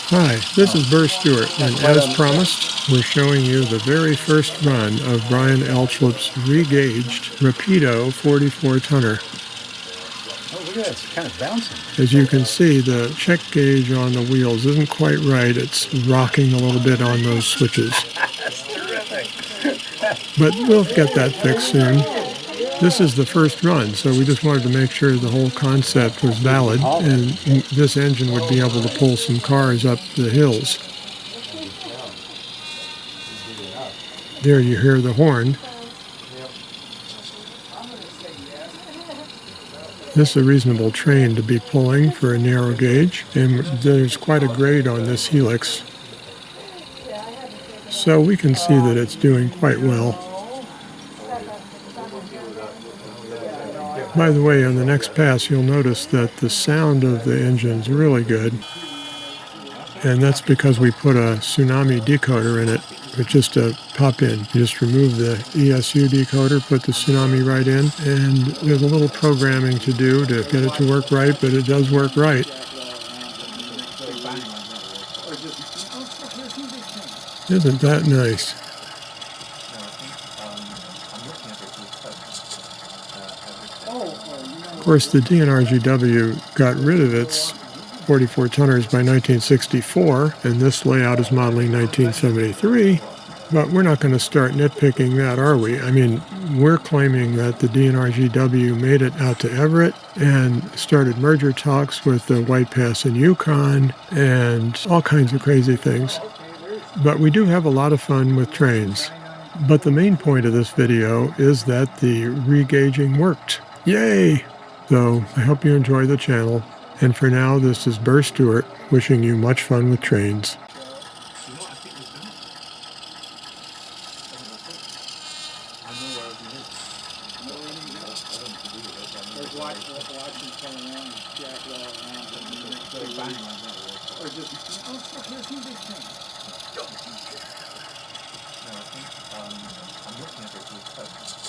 Hi, this is Burr Stewart, and as promised, we're showing you the very first run of Brian Elchlepp's re-gaged Rapido 44-tonner. Oh, look at that, it's kind of bouncing. As you can see, the check gauge on the wheels isn't quite right. It's rocking a little bit on those switches. That's terrific. But we'll get that fixed soon. This is the first run, so we just wanted to make sure the whole concept was valid and this engine would be able to pull some cars up the hills. There you hear the horn. This is a reasonable train to be pulling for a narrow gauge, and there's quite a grade on this helix. So we can see that it's doing quite well. By the way, on the next pass, you'll notice that the sound of the engine is really good. And that's because we put a Tsunami decoder in it with just a pop-in. You just remove the ESU decoder, put the Tsunami right in, and there's a little programming to do to get it to work right, but it does work right. Isn't that nice? Of course, the D&RGW got rid of its 44 tonners by 1964, and this layout is modeling 1973, but we're not going to start nitpicking that, are we? I mean, we're claiming that the D&RGW made it out to Everett and started merger talks with the White Pass in Yukon and all kinds of crazy things. But we do have a lot of fun with trains. But the main point of this video is that the re-gauging worked. Yay! So I hope you enjoy the channel. And for now, this is Burr Stewart wishing you much fun with trains. I'm looking at it.